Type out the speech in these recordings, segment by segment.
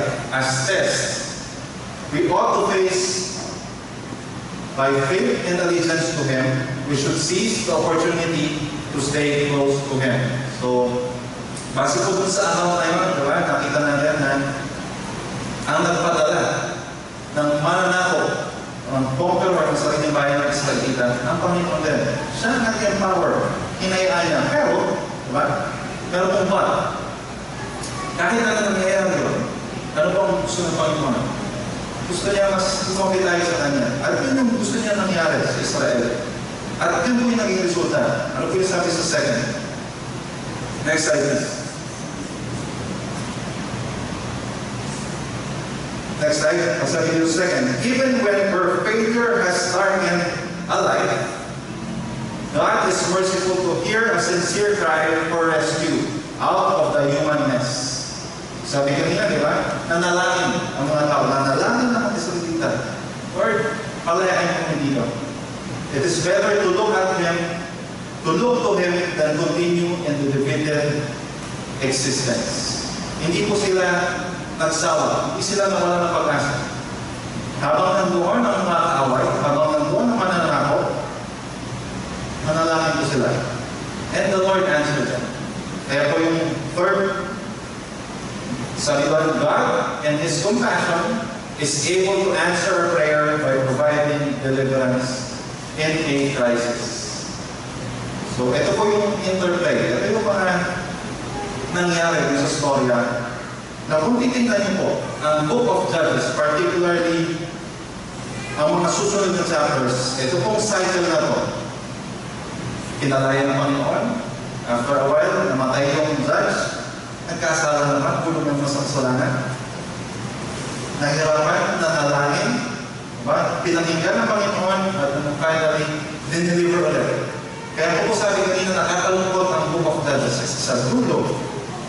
life as tests, we ought to face by faith and allegiance to Him. We should seize the opportunity to stay close to Him. So, base po dun sa account na yun, diba? Nakita natin na ang nagpadala ng mananako, ang conqueror ng sariling bayan ng Israelita, ang Panginoon din. Siya ang nag-empower, hinayaan niya. Pero, diba? Pero kung ba, kahit na nangyayari yun, ano bang gusto ng Panginoon? Gusto niya mas kumapit tayo sa Kanya. At yun yung gusto niya nangyari sa Israel. At yun po yung naging resulta. Ano po yung sabi sa second? Next slide, please. Next slide. Ang sabi niyo second. Even when her failure has darkened a life, God is merciful to hear a sincere cry for rescue out of the human mess. Sabi kanina, di ba? Nanalangin ang mga tao. Nanalangin ang mga Israelita. Lord, palayain mo dito. It is better to look at Him, to look to Him, than continue in the defeated existence. Hindi po sila nagsawa. Hindi sila nawala ng pag-asa. Habang nandoon ang mga kaaway, habang nandoon ang mananako, manalangin po sila. And the Lord answered them. Kaya po yung third, sabi doon, God and His compassion is able to answer our prayer by providing deliverance in a crisis. So, ito po yung interplay. Ito yung mga nangyari sa storya na kung titingnan niyo po, ang Book of Judges, particularly ang mga susunod na chapters, ito pong cycle na to, kinalaya ng Panginoon. After a while, namatay yung judge, nagkasala naman, pulong ng masasalanan. Nahirapan, nanalangin, pinakinggan ng Panginoon, at finally, dineliver ulit. Kaya po sabi kanina, nakakalungkot ang Book of Judges sa dulo.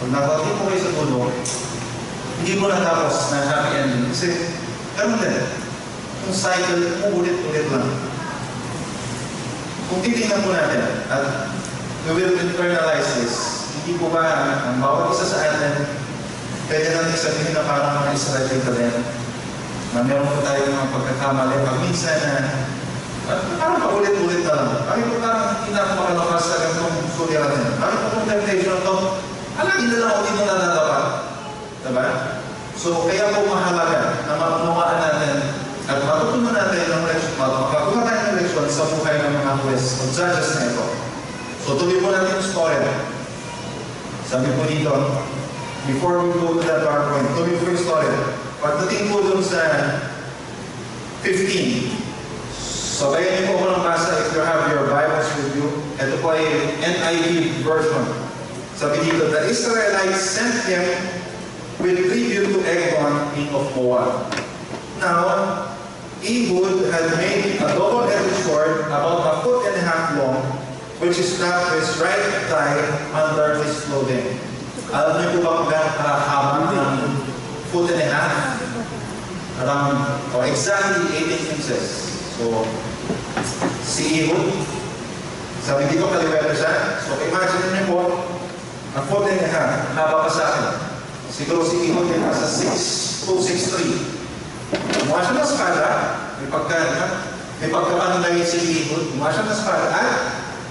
Pag nakakita po kayo sa dulo, hindi mo natapos na happy ending. Kasi, ganun din. Yung cycle, ulit-ulit lang. Kung titingnan po natin, at we will internalize this, hindi po ba ang bawat isa sa atin, pwede natin sabihin na parang mga Israelita din, na meron po tayo mga pagkakamali. Pag minsan na, parang paulit-ulit na lang. Bakit po parang hindi na ako makalakas sa ganitong suliranin? Bakit po itong temptation ito? Alagin na lang ako dito na nagawa. Diba? So, kaya po mahalaga na maunawaan natin at matutunan natin ng leksyon, makakuha tayo ng leksyon sa buhay ng mga huwes o judges na ito. So, tuloy po natin yung story. Sabi po dito, before we go to that PowerPoint, tuloy po yung story. Pagdating po dun sa 15, sabayan niyo po ko ng basa if you have your Bibles with you. Ito po ay NIV version. Sabi dito, the Israelites sent him with tribute to Eglon, king of Moab. Now, Ehud had made a double-edged sword about 1.5 feet long, which is strapped to his right thigh under his clothing. Alam niyo po ba kung gano'ng kahaba ng 1.5 feet? Around, or exactly 18 inches. So, si Ehud, sabi dito kaliwete siya. So, imagine niyo po, ang 1.5 feet, haba pa sa akin. Siguro si Ehud din nasa 6'2", 6'3". Mukha siya na espada, may pagkapanlay si Ehud, mukha siya na espada, at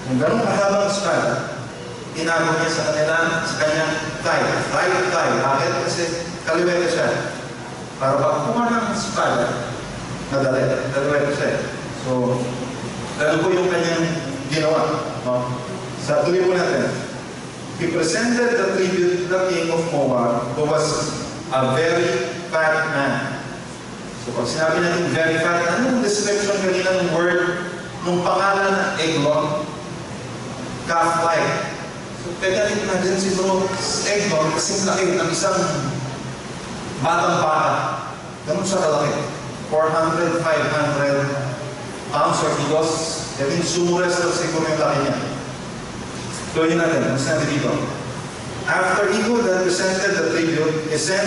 kung gano'ng kahabang espada, tinago niya sa kanyang thigh, right thigh. Bakit? Kasi kaliwete siya. Para pag kumuha ng espada, kaliwete siya. So, gano'n po yung kanyang ginawa. No? Sa tuloy po natin, he presented the tribute to the king of Moab, who was a very fat man. So pag sinabi natin very fat, ano yung description kanina ng word, nung pangalan ng Eglon? Calf-like. So pwede natin imagine siguro Eglon, kasing laki ng isang batang bata. Ganun siya kalaki. 400, 500 pounds or kilos. Kaya yung sumuras na siguro yung laki niya. Tuloy natin, mas natin dito. After Ehud had presented the tribute, he sent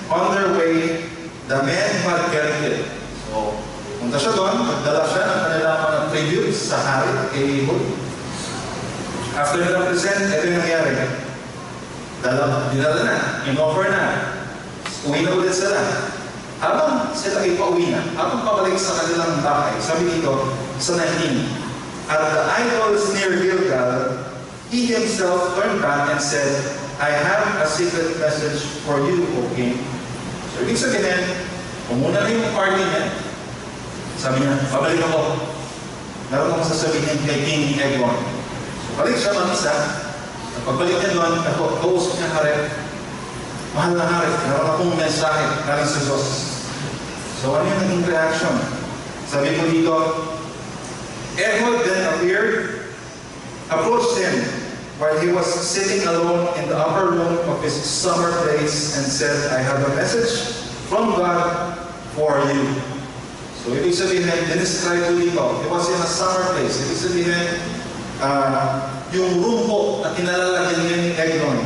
on their way the men who had carried it. So, punta siya doon, nagdala siya ng kanilang mga tribute sa hari kay Ehud. After nila present, ito yung nangyari. Dinala na, in-offer na. uwi na ulit sila. Habang sila ay pauwi na, habang pabalik sa kanilang bahay, sabi dito sa 19, at the idols near Gilgal, he himself turned back and said, I have a secret message for you, O king. So, ibig sabihin, umuna na yung party niya. Sabi niya, pabalik ako. Meron akong sasabihin kay King Eglon. So, balik siya mamisa. At pagbalik niya doon, kausap niya hari. Mahal na hari, meron akong mensahe galing sa Diyos. So, ano yung naging reaction? Sabi ko dito, Ehud then appeared, approached him while he was sitting alone in the upper room of his summer place and said, I have a message from God for you. So, ibig sabihin, dinescribe ko dito, it was in a summer place. Ibig sabihin, yung room po at kinalalagyan niya ni Eglon.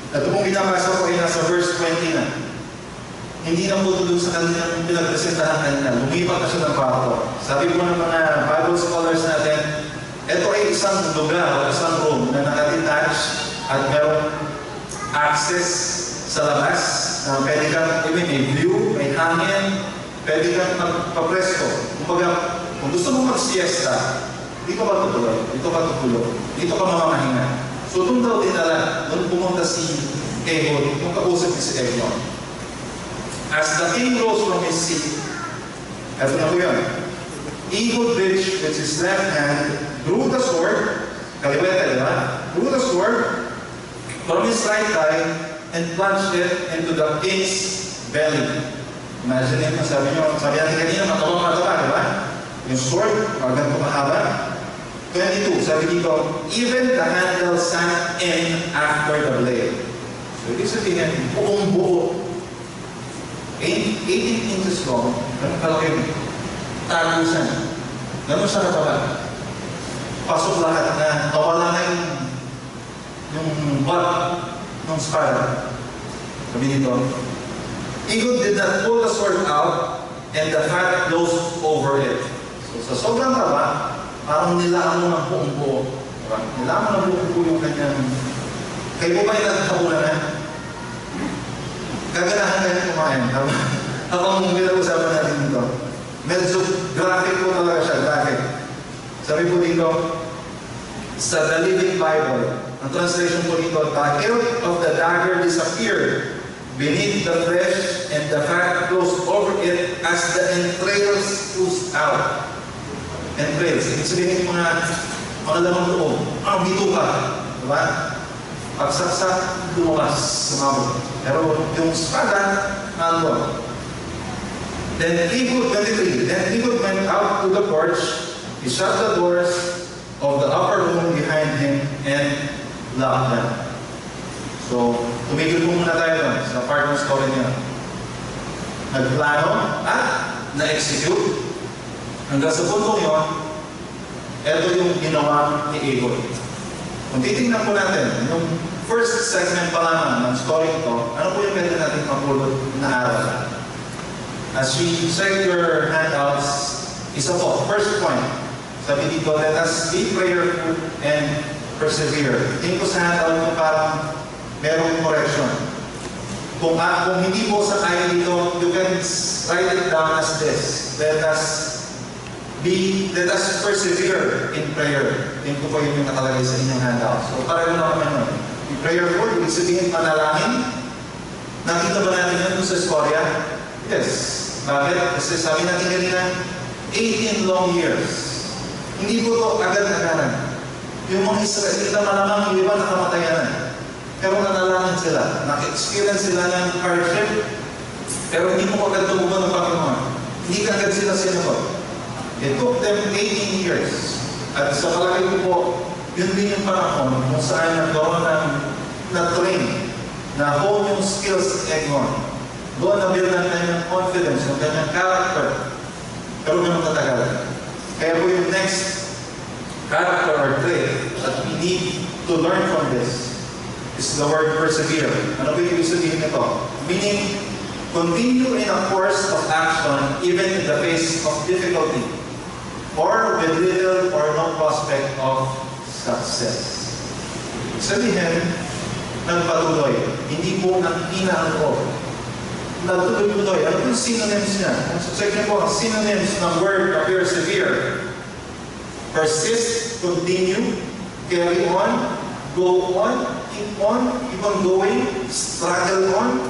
At kung binabasa ko ay nasa verse 20 na. Hindi na po doon sa kanyang pinagpresentahan kanina. Lumipat na siya ng kwarto. Sabi po ng mga Bible scholars natin, ito ay isang lugar o isang room na nakadetach at merong access sa labas na pwede kang, may view, may hangin, pwede kang magpapresko. Kung gusto mo mag-siesta, dito ka tutulog, dito ka tutulog, dito ka mamamahinga. So doon daw dinala, doon pumunta si Ehud, kung kausap niya si Eglon. As the king rose from his seat, eto na po yun, Ehud reached with his left hand, drew the sword, kaliwete, di ba? Drew the sword from his right thigh and plunged it into the king's belly. Imagine it, sabi natin kanina, mataba, di ba? Yung sword, ganito mahaba. 22, sabi dito, even the handle sank in after the blade. So, ibig sabihin, buong buo, 18 inches long, ganun kalaki, tagusan. Ganun siya kataba. Pasok lahat na, nawala na yung butt ng spada. Sabi dito, Ehud did not pull the sword out and the fat closed over it. So, sa sobrang taba, parang nilaan mo ng buong buo. Diba? Nilaan mo ng buong buo yung kanyang... Kayo po ba yung nagkabulan na? Kaganahan kayo kumain. Habang pinag-usapan natin dito. Medyo graphic po talaga siya, graphic. Sabi po dito, sa The Living Bible, ang translation po dito, the hilt of the dagger disappeared beneath the flesh and the fat closed over it as the entrails oozed out. Entrails, ibig sabihin yung mga lamang loob. Dito ka. Diba? Pagsaksak, lumabas, sumabot. Pero yung spada, nandun. Then Ehud went out to the porch. He shut the doors of the upper room behind him and locked them. So, tumigil po muna tayo doon sa part ng story niya. Nagplano at na-execute. Hanggang sa puntong yun, ito yung ginawa ni Ehud. Kung titingnan po natin, yung first segment pa lamang ng story ito, ano po yung pwede natin mapulot na aral? As we check your handouts, isa po, first point, sabi dito, let us be prayerful and persevere. Tingin ko sa handout ko parang merong correction. Kung hindi po sa kaya dito, you can write it down as this. Let us persevere in prayer. Tingin ko po yung nakalagay sa inyong handout. So pareho na kami nun. Be prayerful, ibig sabihin panalangin. Nakita ba natin yun sa istorya? Yes. Bakit? Kasi sabi natin kanina, 18 long years. Hindi po ito agad-agaran. Yung mga Israelita malamang yung iba nakamatayan na. Pero nanalangin sila. Naka-experience sila ng hardship. Pero hindi mo agad tumugon ng Panginoon. Hindi agad sila sinugot. It took them 18 years. At sa palagay ko po, yun din yung panahon kung saan nagkaroon na-train, na-hone yung skills ni Eglon. Doon na-build ang kanyang confidence, yung kanyang character. Pero ganun katagal. Kaya po yung next character or trait that we need to learn from this is the word persevere. Ano po yung ibig sabihin nito? Meaning, continue in a course of action even in the face of difficulty or with little or no prospect of success. Sabihin, nagpatuloy, hindi po nagpina ang loob. nagtuloy-tuloy. Ano yung synonyms niya? So, check niyo po, ang synonyms ng word na persevere. Persist, continue, carry on, go on, keep on going, struggle on,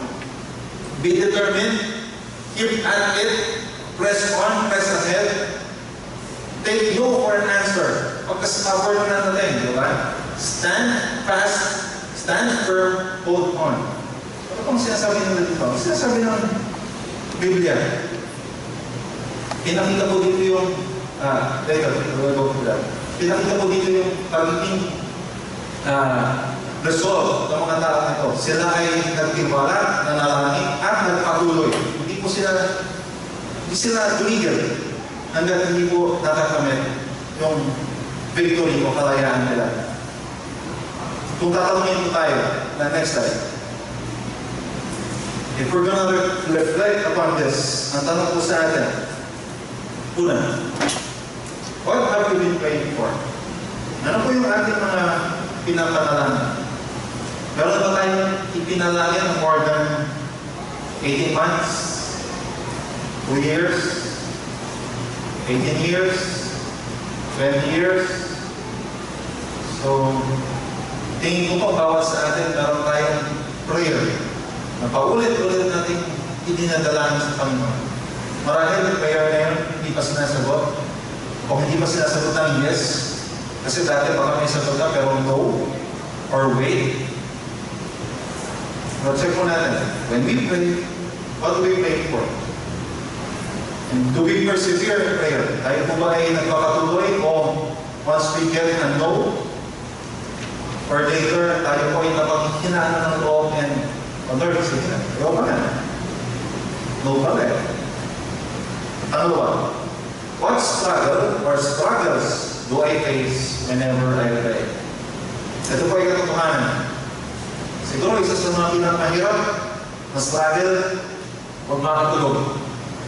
be determined, keep at it, press on, press ahead, take no for an answer. Pagkas-cover na natin, di ba? Stand fast, stand firm, hold on. Ano pong sinasabi nila dito? Sinasabi ng Biblia. Pinakita ko dito yung pinakita ko dito yung pagiging resolve ng mga tao nito. Sila ay nagtiwala, nanalangin, at nagpatuloy. Hindi sila tumigil hanggang hindi po natakamit yung victory o kalayaan nila. Kung tatanungin po tayo na next time, if we're gonna reflect upon this, ang tanong po sa atin, una, what have we been praying for? Ano po yung ating mga pinapanalangin? Meron ba tayong ipinalangin ng more than 18 months? 2 years? 18 years? 20 years? So, tingin ko po bawat sa atin meron tayong prayer na paulit-ulit natin idinadalangin sa Panginoon. Marahil yung prayer na yun, hindi pa sinasagot. O hindi pa sinasagot ng yes. Kasi dati baka may sagot na pero no. Or wait. Pero check po natin. When we pray, what do we pray for? And do we persevere in prayer? Tayo po ba ay nagpapatuloy o once we get a no, or later, tayo po ay napaghinaan ng loob and Lord, sige na. Ayaw ba na? No ba na? Ano ba? What struggle or struggles do I face whenever I pray? Ito po ay katotohanan. Siguro isa sa mga pinakamahirap na struggle, huwag makatulog.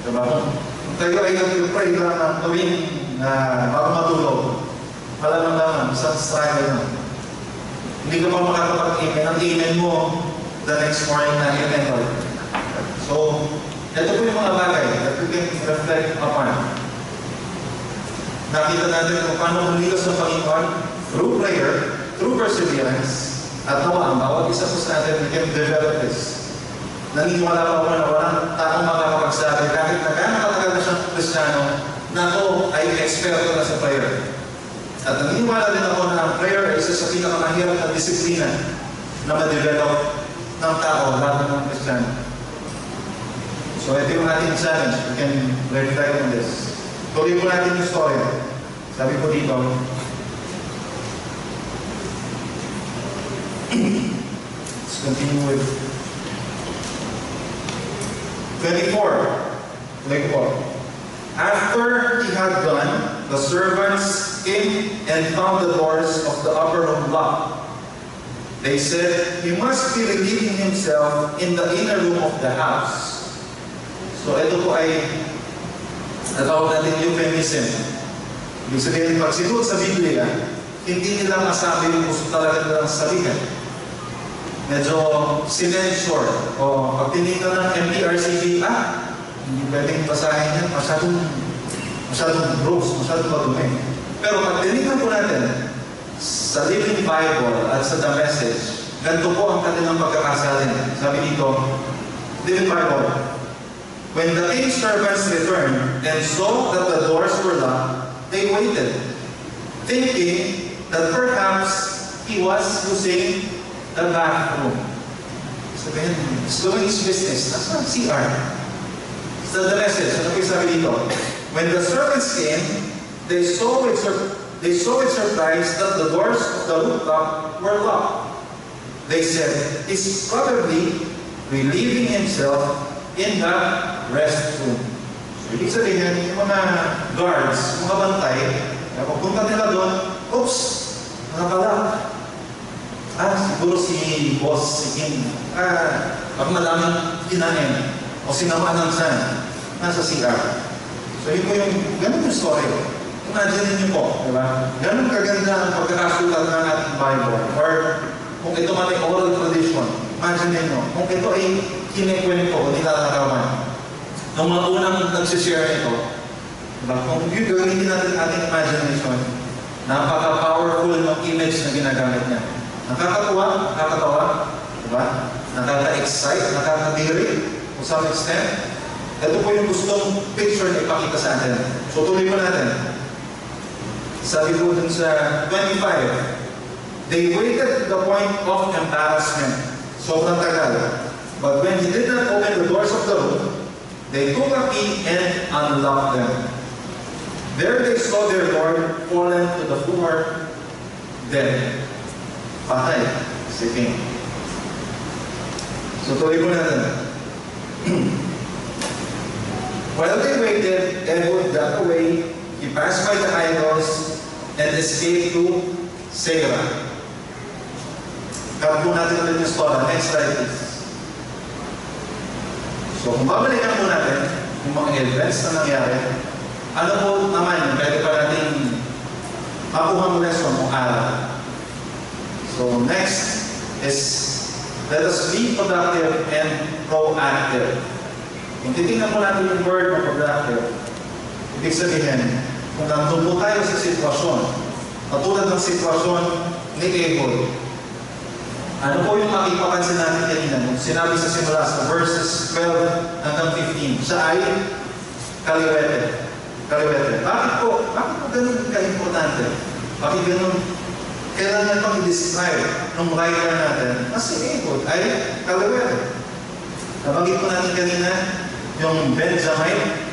Diba? Kung tayo ay nag-pray lang ng tuwing bago matulog, malamang naman, isang struggle na. Hindi ka pa makakapag-amen. Ang amen mo, the next morning na amen. So, ito po yung mga bagay that we can reflect upon. Nakita natin kung paano kumilos ng Panginoon through prayer, through perseverance, at nawa, ang bawat isa po sa atin, we can develop this. Naniniwala pa ako na walang taong makakapagsabi kahit na gano'ng katagal na siyang Kristiyano na ako ay eksperto na sa prayer. At naniniwala din ako na ang prayer ay isa sa pinakamahirap na disiplina na ma-develop ng tao, lalo ng Kristiyano. So ito yung ating challenge. We can reflect on this. Tuloy po natin yung story. Sabi ko dito, let's continue with 24. Like what? After he had gone, the servants came and found the doors of the upper room locked. They said, he must be relieving himself in the inner room of the house. So ito po ay natawag natin euphemism. Ibig sabihin, pag sinuot sa Biblia, hindi nila masabi yung gusto talaga nilang sabihin. Medyo sinensure. O pag tinignan ng MPRCB, hindi pwedeng basahin yan. Masyadong gross, masyadong madumi. Pero pag tinignan po natin, sa Living Bible at sa The Message, ganito po ang kanilang pagkakasalin. Sabi dito, Living Bible, when the king's servants returned and saw that the doors were locked, they waited, thinking that perhaps he was using the bathroom. Sabihin, he's doing his business. That's not CR. So the Message, ano po sabi dito? When the servants came, they saw with surprise that the doors of the rooftop were locked. They said, he's probably relieving himself in the restroom. So, ibig sabihin, yung mga guards, mga bantay, pagpunta nila doon, oops, nakapala. Siguro si boss, si King, pag malamang kinain, o sinama ng san, nasa CR. So, yun po yung, ganun yung story. Imagine niyo po, di ba? Ganun kaganda ang pagkakasulat ng ating Bible. Or kung ito man ay oral tradition, imagine niyo, kung ito ay kinikwento o nilalarawan. Ang mga unang nagsishare nito, diba? Kung gawin natin ating imagination, napaka-powerful ng image na ginagamit niya. Nakakatuwa, nakakatawa, diba? Nakaka-excite, nakakadiri, to some extent. Ito po yung gustong picture na ipakita sa atin. So tuloy mo natin. Sabi po dun sa 25, they waited to the point of embarrassment. Sobrang tagal. But when he did not open the doors of the room, they took a key and unlocked them. There they saw their Lord fallen to the floor, dead. Patay si King. So tuloy po natin. While they waited, Ehud got away. He passed by the idols and escaped to Seirah. Kaya po natin ulit yung story. Next slide, please. So, kung babalikan po natin yung mga events na nangyari, ano po naman, pwede pa natin makuha mo lesson kung aral. So, next is, let us be productive and proactive. Kung titingnan po natin yung word na productive, ibig sabihin, kung nandun po tayo sa sitwasyon, katulad ng sitwasyon ni Ehud, ano po yung makipapansin natin kanina? Sinabi sa simula sa verses 12 hanggang 15, siya ay kaliwete. Kaliwete. Bakit po ganun ka-importante? Bakit ganun? Kailangan pang i-describe ng writer natin na si Ehud ay kaliwete. Nabanggit po natin kanina yung Benjamin.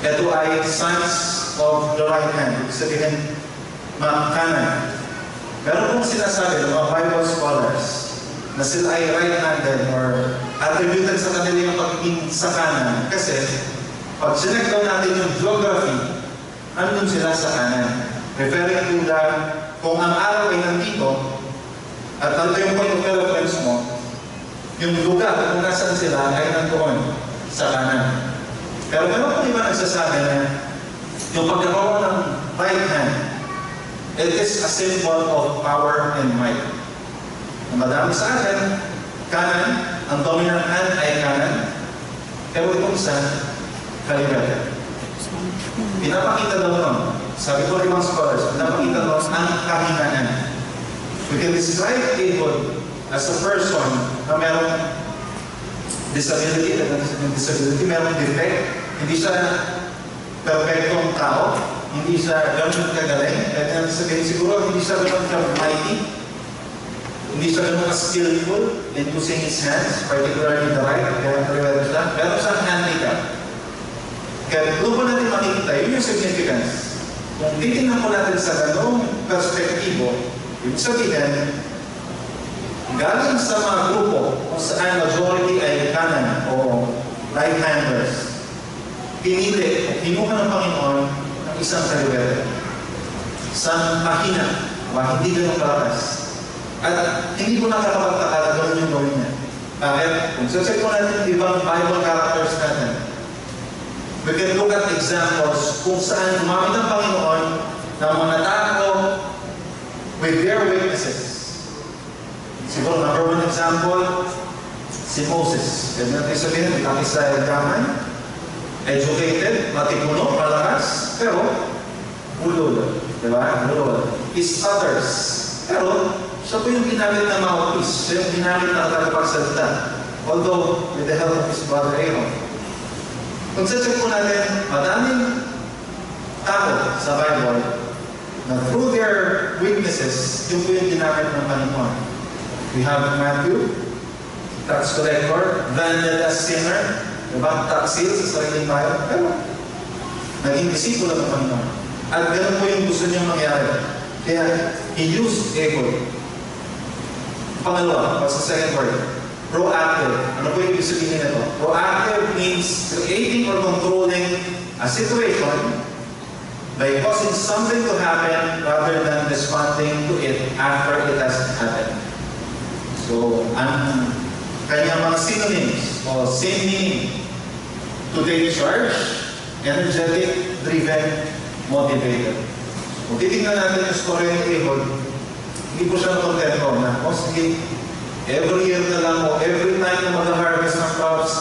Ito ay sons of the right hand. Ibig sabihin, kanan. Meron pong sinasabi ng mga Bible scholars na sila ay right-handed or attributed sa kanila yung pagiging sa kanan. Kasi, pag sinek daw natin yung geography, andun sila sa kanan. Referring to the, kung ang araw ay nandito, at ito yung point of reference mo, yung lugar kung nasan sila ay nandoon sa kanan. Pero meron pong iba nagsasabi na yung pagkakaroon ng right hand, it is a symbol of power and might. Na madami sa atin, kanan, ang dominant hand ay kanan, pero itong isa, kaliwete. Pinapakita daw nun, sabi ko rin mga scholars, pinapakita nun ang kahinaan. We can describe Ehud as a person na merong disability, merong defect, hindi siya perfectong tao, hindi siya ganun kagaling, at sabihin siguro hindi siya ganun ka-mighty, hindi siya ganun ka-skillful in using his hands, particularly the right, kaya kaliwete siya, pero siyang handicap. Kaya doon po natin makikita, yun yung significance. Kung titingnan po natin sa ganung perspektibo, ibig sabihin, galing sa mga grupo kung saan majority ay kanan o right-handers, pinili, kinuha ng Panginoon ng isang kaliwete. Isang mahina, hindi ganun kalakas. At hindi ko nakakapagtaka na gawin yung gawin niya. Bakit? Kung sasagot natin ibang Bible characters natin, we can look at examples kung saan gumamit ng Panginoon ng mga tao with their weaknesses. Siguro, number one example, si Moses. Pwede natin sabihin, Israel gaman, educated, matipuno, malakas, pero ulol. Diba? Ulol. Is others. Pero, siya po yung ginamit na mouthpiece. Siya yung ginamit na tagapagsalita. Although, with the help of his brother Aaron. Kung sa-check po natin, madaming tao sa Bible na through their weaknesses, yung po yung ginamit ng Panginoon. We have Matthew, tax collector, then a sinner, diba? Taksil sa sariling bayan, pero naging disipulo ng Panginoon. At ganun po yung gusto niyang mangyari. Kaya, he used Ehud. Pangalawa, sa second word, proactive. Ano po yung ibig sabihin nito? Proactive means creating or controlling a situation by causing something to happen rather than responding to it after it has happened. So, ang kanyang mga synonyms o same meaning: to take charge, energetic, driven, motivated. Kung titignan natin yung story ni Ehud, hindi po siya kontento na, sige, Every year na lang o every time na mag-harvest ng crops,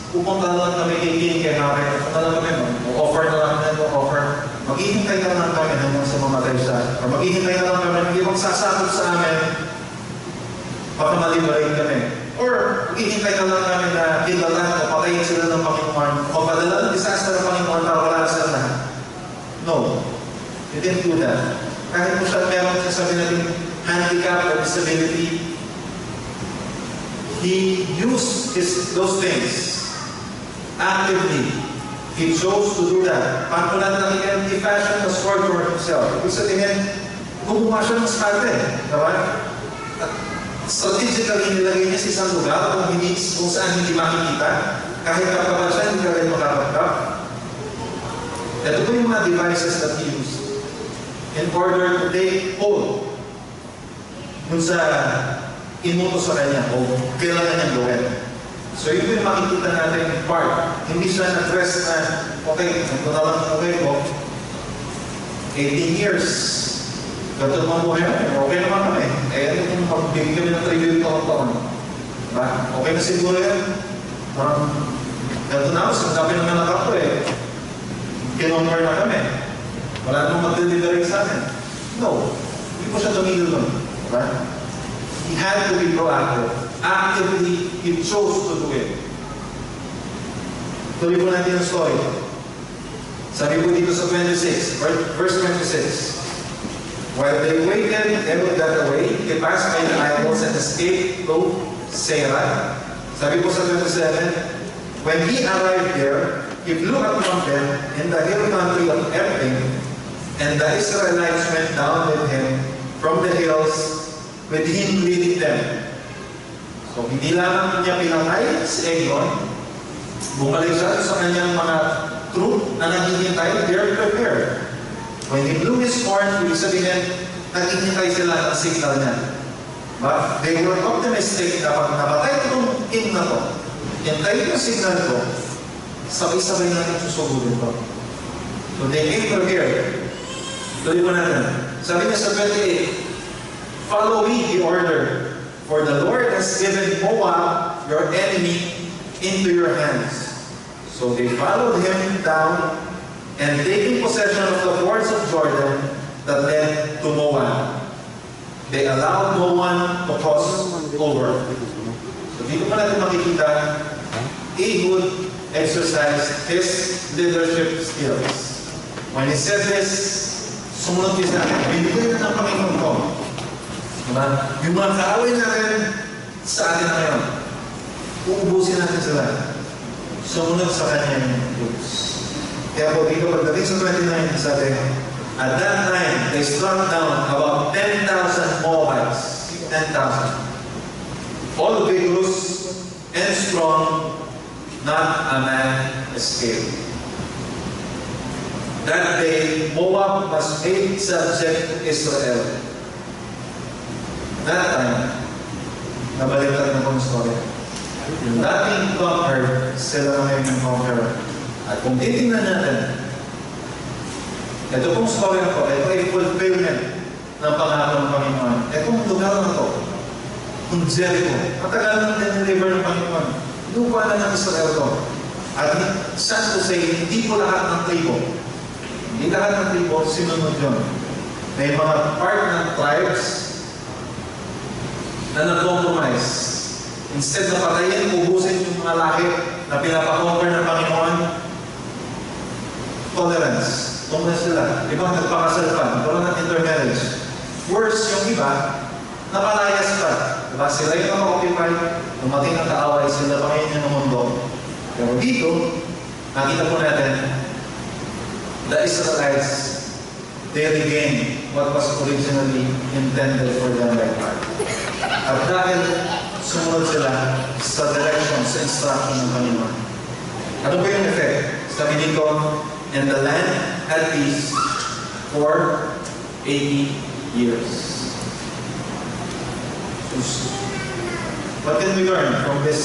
pupunta na lang kami kay King, kay Harry. Pupunta lang kami, mag-offer na lang kami, mag-offer. Maghihintay na lang kami hanggang sa mamatay siya. O maghihintay na lang kami, hindi magsasakot sa amin, baka malibarin kami. Or maghihintay na lang kami na kilalan o patayin sila ng Panginoon o padala ng disaster ng Panginoon para wala sa lahat. No. You didn't do that. Kahit po siya meron siya sabi natin handicap or disability, He used those things actively. He chose to do that. Paano lang nakikita, he fashioned a sword for himself. Ibig sabihin, gumawa siya ng skate. Diba? At strategically nilagay niya sa isang lugar kung saan hindi makikita. Kahit kapag siya, hindi ka rin makapagkap. Ito po yung mga devices that he used in order to take hold dun sa inuto sa kanya o kailangan niyang gawin. So yun yung makikita natin yung part. Hindi siya na-dress na, okay, ito na lang, okay po. 18 years. Gato naman po kayo. Okay naman kami. Eh, ano kung magbigay kami ng tribute taon-taon? Diba? Okay na siguro yan. Parang, gato na ako, sinasabi naman na ako eh. Kinonver na kami. Wala namang mag-delivery sa amin. No. Hindi po siya tumigil nun. Diba? He had to be proactive. Actively, he chose to do it. Tuloy po natin ang story. Sabi po dito sa 26, verse 26. While they waited, they looked that away. They passed by the idols and escaped to Sarah. Sabi po sa 27, when he arrived there, he flew up from them in the hill country of Ephraim, and the Israelites went down with him from the hills, with him leading them. So, hindi lang niya pinatay si Eglon, bumalik siya sa kanyang mga troop na naghihintay, they're prepared. When he blew his horn, ibig sabihin, naghihintay sila ng signal niya. But they were optimistic na pag napatay itong king na to, hintayin yung signal ko, sabay-sabay natin susugudin ko. So, they came prepared. Tuloy mo natin. Sabi niya sa 28, follow me, he ordered, for the Lord has given Moab, your enemy, into your hands. So they followed him down, and taking possession of the fords of Jordan that led to Moab, they allowed no one to cross over. So dito pa natin makikita, Ehud exercised his leadership skills. When he said this, sumunod din sa akin, binigay na ng Panginoon ko. Diba? Yung mga kaaway natin sa atin na ngayon, uubusin natin sila. Sumunod sa kanyang goods. Kaya po dito pagdating sa 29, sabi, at that time, they struck down about 10,000 Moabites. 10,000. All vigorous and strong, not a man escaped. That day, Moab was made subject to Israel. That time, nabalikan ng kong story. Yung dating conquered, sila na ngayon yung conqueror. At kung titingnan natin, ito pong story na to, ito ay fulfillment ng pangako ng Panginoon. Itong lugar na to, kung Jericho, matagal nang dineliver ng Panginoon. Lupa na ng Israel to. At sad to say, hindi po lahat ng tribo. Hindi lahat ng tribo, sinunod yun. May mga part ng tribes na nag-compromise. Instead na patayin, ubusin yung mga lahi na pinapakonquer ng Panginoon, tolerance. Tolerance sila. Ibang nagpakasal pa, nagkaroon ng intermarriage. Worse, yung iba, napalayas pa. Diba? Sila yung naka-occupy, dumating ang kaaway, sila pangin ng mundo. Pero dito, nakita po natin, the Israelites, they regained what was originally intended for them by God. At dahil sumunod sila sa direction, sa instruction ng Panginoon. Ano ba yung effect? Sabi dito, and the land had peace for 80 years. What can we learn from this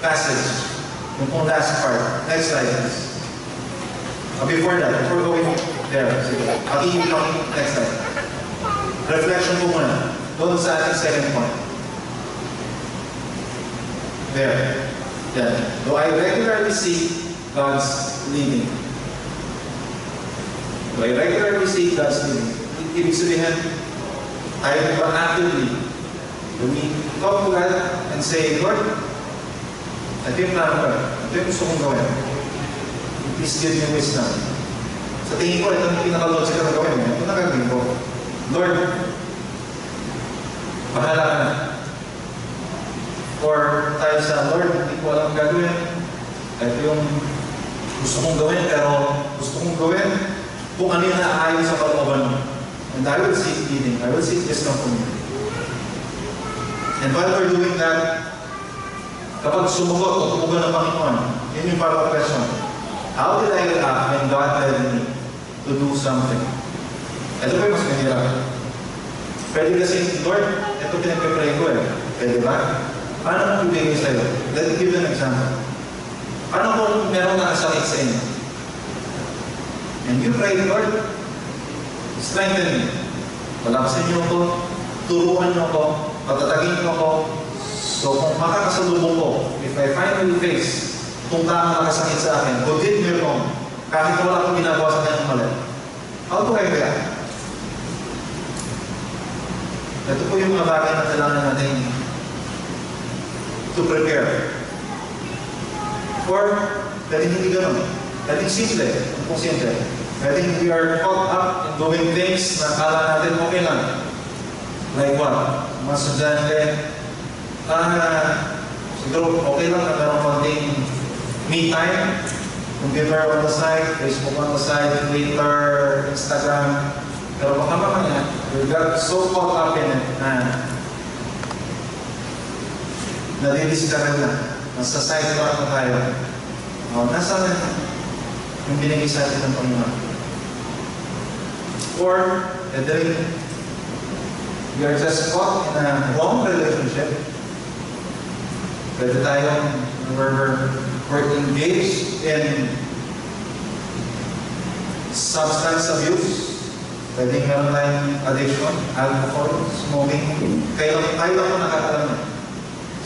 passage? Yung pong last part. Next slide, please. Before that, before going there, next slide. Reflection po muna. doon sa ating second point. There. Yan. Do I regularly seek God's leading? Do I regularly seek God's leading? Ibig sabihin, tayo ba actively? Do we talk to God and say, Lord, ito yung plano ko. Ito yung gusto kong gawin. Please give me wisdom. Sa tingin ko, ito yung pinaka-logical na gawin. Ito na gagawin ko. Lord, bahala ka na. Or tayo sa Lord, hindi ko alam gagawin. Ito yung gusto kong gawin, pero gusto kong gawin kung ano yung naayon sa kalooban mo. And I will seek leading. I will seek wisdom from you. And while we're doing that, kapag sumugot o tumugon ng Panginoon, yun yung follow-up question. How did I act when God led me to do something? Ito pa yung mas mahirap. Pwede kasi, Lord, ito pinag-pray ko eh. Pwede ba? Paano kung ibigay sa'yo? Let me give you an example. Paano kung meron nakasakit sa inyo? And you pray, Lord, strengthen me. Palaksin niyo ako, turuan niyo ako, patatagin niyo ako. So kung makakasalubong ko, if I finally face kung tama nakasakit sa akin, who did me wrong, kahit wala akong ginagawa sa kanyang mali, how do I react? Ito po yung mga bagay na kailangan natin to prepare. Or, pwedeng hindi ganun. Pwedeng simple. Kung simple. Pwedeng we are caught up in doing things na kala natin okay lang. Like what? Mas estudyante, siguro okay lang na meron konting me time, computer on the side, Facebook on the side, Twitter, Instagram. Pero baka mamaya, we got so caught up in it na nadidiscover na. Nasa sidetrack na tayo. Nasaan yung binigay sa atin ng Panginoon? Or, we are just caught in a wrong relationship. Pwede tayong we're engaged in substance abuse. Pwede meron tayong addiction, alcohol, smoking. Tayo lang po nakakalam na.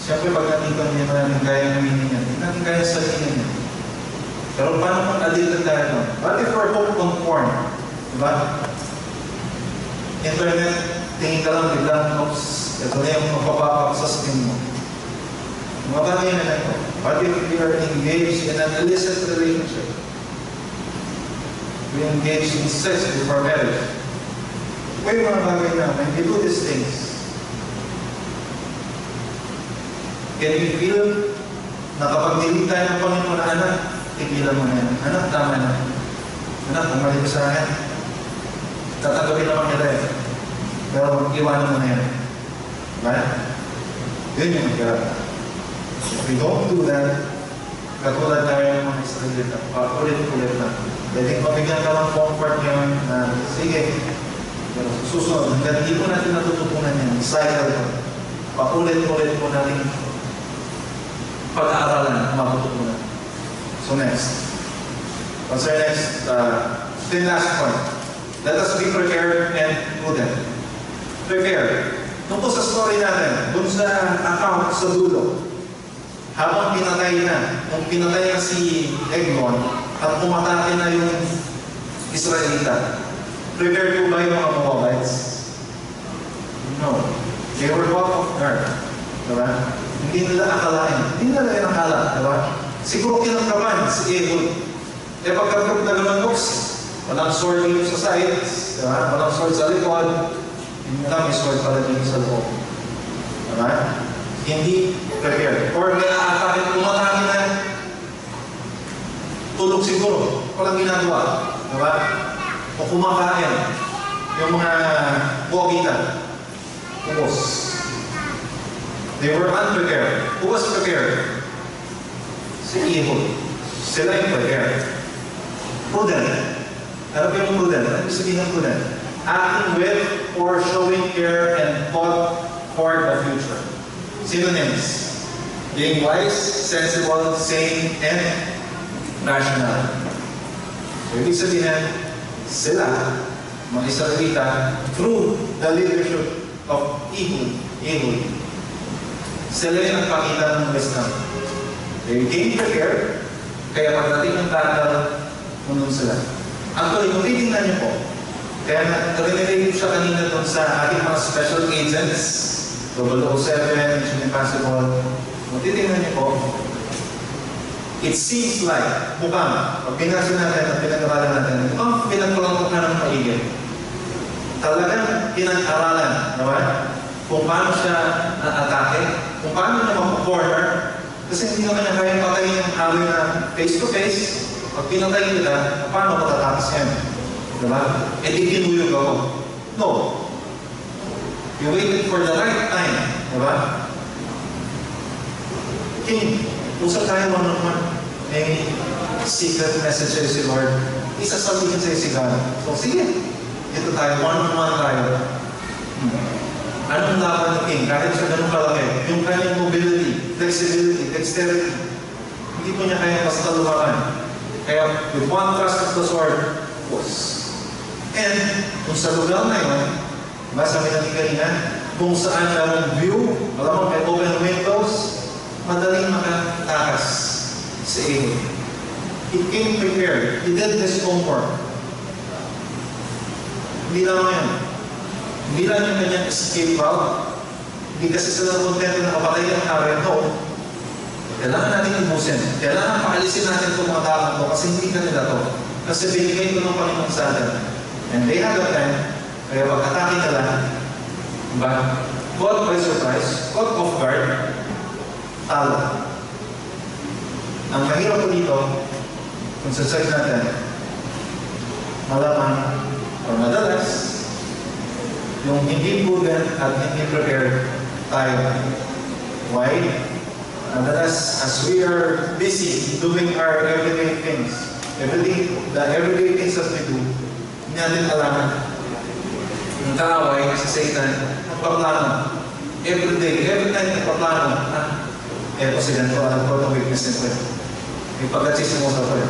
Siyempre, pag nandito niya natin kaya naminin niya, hindi natin kaya salinin niya. Pero paano kung addicted tayo na? What if we're hooked on porn? Diba? Internet, tingin ka lang, biglang, oops, ito na yung magpapapap sa screen mo. Mga bagay na ito. What if we are engaged in an illicit relationship? We engage in sex before marriage. May mga bagay na, when we do these things, can we feel na kapag nilig tayo ng Panginoon na anak, tigilan mo na yan. Anak, tama na. Anak, bumalik sa akin. Tatanggapin naman nila eh. Pero iwanan mo na yan. Right? Yun yung magkirap. If we don't do that, katulad tayo ng mga Israelita, ulit-ulit na. Pwede mabigyan ka ng comfort ngayon na, sige, pero susunod, hanggang hindi po natin natututunan yan, cycle ko. Paulit-ulit po natin pag-aaralan, matututunan. So next. What's our next? The last point. Let us be prepared and prudent. Prepared. Tungkol sa story natin, dun sa account sa dulo, habang pinatay na, nung pinatay na si Eglon, at pumatake na yung Israelita, prepared po ba yung mga Moabites? No. They were caught off guard. Diba? Hindi nila akalain. Hindi nila yung akala. Diba? Siguro kinangkapan si Ehud. Eh pagkakot na naman books, walang sword dito sa sides. Diba? Walang sword sa likod. Hindi nila may sword pala dito sa loob. Diba? Hindi prepared. Or may aatakin, umatake na tulog siguro. Walang ginagawa. Diba? O kumakain. Yung mga bogita. Ubos. They were unprepared. Who was prepared? Si Ehud. Sila yung prepared. Prudent. Ano ba yung prudent? Ano yung sabihin ng prudent? Acting with or showing care and thought for the future. Synonyms. Being wise, sensible, sane, and rational. So, ibig sabihin, sila, mga Israelita, through the leadership of Ehud. Sila yung nagpakita ng wisdom. They came prepared, kaya pagdating ng battle, unong sila. Actually, kung titingnan niyo po, kaya na-relate ko siya kanina doon sa ating mga special agents, 007, Mission Impossible. Kung titingnan niyo po, it seems like, mukhang, pag binasa natin at pinag-aralan natin, mukhang pinagkulang ka ng maigil. Talagang pinag-aralan, diba? Kung paano siya na-atake, kung paano niya mag-corner, kasi hindi naman niya kaya patayin yung away na face-to-face. Pag pinatay nila, paano matatapos yan? Diba? E di kinuyog ako. No. You waited for the right time. Diba? King, usap tayo one-on-one. May secret messages si Lord. Isasabihin sa'yo si God. So sige, ito tayo, one-on-one tayo. Anong laban ng King? Kahit siya ganun kalaki, yung kanyang mobility, flexibility, dexterity, hindi po niya kaya basta lumakan. Kaya, with one thrust of the sword, was. And, kung sa lugar na yun, sabi natin kanina, kung saan merong view, alam mo, may open windows, madaling makatakas sa Ehud. He came prepared. He did his homework. Hindi lang yun. Hindi lang yung kanyang escape route. Hindi kasi sila kontento na kapatay ang karento. Kailangan natin ibusin. Kailangan paalisin natin itong mga tao ito kasi hindi kanila to. Kasi binigay ko ng Panginoon sa atin. And they have a plan. Kaya pag-atake nila, but caught by surprise, caught off guard, talo. Ang mahirap po dito, kung sa-search natin, malaman, o madalas, yung hindi proven at hindi prepared tayo. Why? Madalas, as we are busy doing our everyday things, the everyday things that we do, hindi natin alam. Yung kaaway si Satan, nagpaplano. Every time nagpaplano. Kasi ganito, alam ko itong weakness nito. May pagkatsismosa ko eh.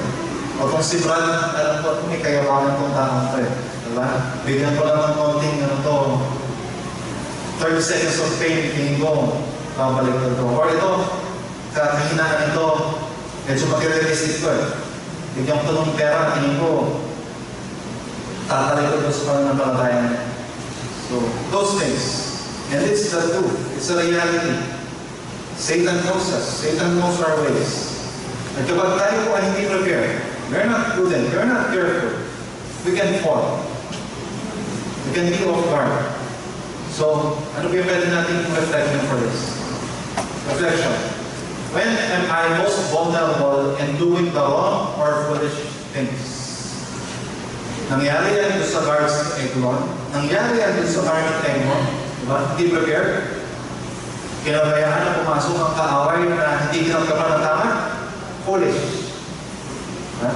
O kung si Brad, alam ko, may kayabangan kong taong ko eh. Diba? Bigyan ko lang ng konting, 30 seconds of pain, tingin ko, babalik ko ito. Or ito, kahinaan ito, medyo materialistic ko eh. Bigyan ko ng pera, tingin ko, tatalik ko sa pananampalataya. So, those things. And it's the truth. It's a reality. Satan knows us. Satan knows our ways. At kapag tayo po ay hindi prepared, we're not prudent, we're not careful, we can fall. We can be off guard. So, ano ba yung pwede natin reflection for this? Reflection. When am I most vulnerable in doing the wrong or foolish things? Nangyari yan doon sa guards ng Eglon. Nangyari yan doon sa guard ng Eglon. Diba? Hindi prepared. Kinabayaan na pumasok ang kaaway na hindi kinagkapan ng tama. Foolish. Diba?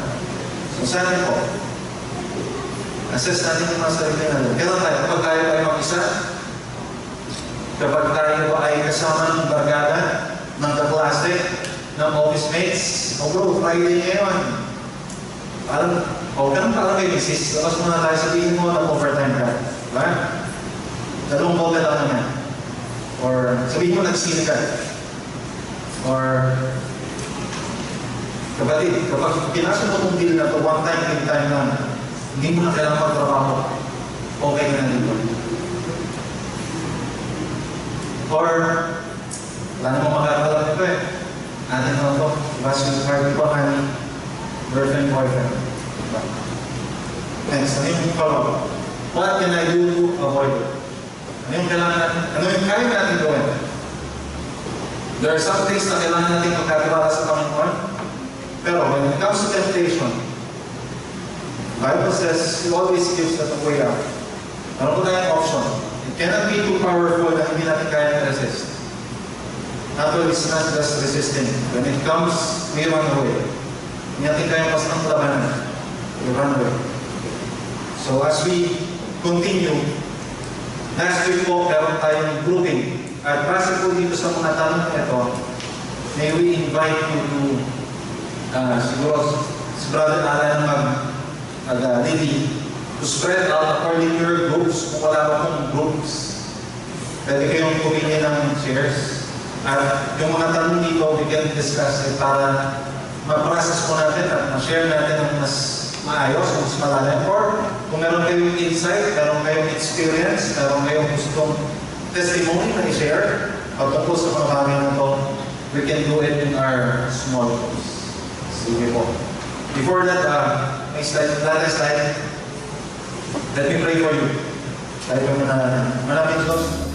So saan po? Assess natin yung mga sarili natin. Kailan tayo? Kapag tayo ay mag-isa? Kapag tayo ay kasama ng bargada, ng kaklase, ng office mates, o bro, Friday ngayon. Parang, ganun pala kay Mrs. Tapos muna tayo sabihin mo ng overtime ka. Diba? Dalawang bote lang naman. Or sabihin mo nagsili ka. Or kapatid, kapag pinasok mo itong deal na ito, one time lang, hindi mo na kailangan magtrabaho. Okay ka na dito. Or, wala namang makakalam nito eh. Atin na ito. Basing party pa ka ni girlfriend, boyfriend. Next, ano yung follow-up? What can I do to avoid it? Ano yung kailangan natin? Ano yung kaya natin gawin? There are some things na kailangan natin magkatiwala sa Panginoon. Pero when it comes to temptation, Bible says, He always gives us a way out. Ano po tayong option? It cannot be too powerful na hindi natin kaya resist. Actually, it's not just resisting. When it comes, we run away. Hindi natin kaya pas ng labanan. We run away. So as we continue, next week po, meron tayong grouping. At base po dito sa mga tanong na ito, may we invite you to, siguro, si Brother Alan mag-lead to spread out according to your groups, kung wala pa pong groups. Pwede kayong pumili ng shares. At yung mga tanong dito, we can discuss para ma-process po natin at ma-share natin ang mas maayos, mas malalim. Or kung meron kayong insight, meron kayong experience, meron kayong gustong testimony na i-share pagtungkol sa mga bagay na ito, we can do it in our small groups. Sige po. Before that, may slide, last slide. Let me pray for you. Tayo po maraming Diyos.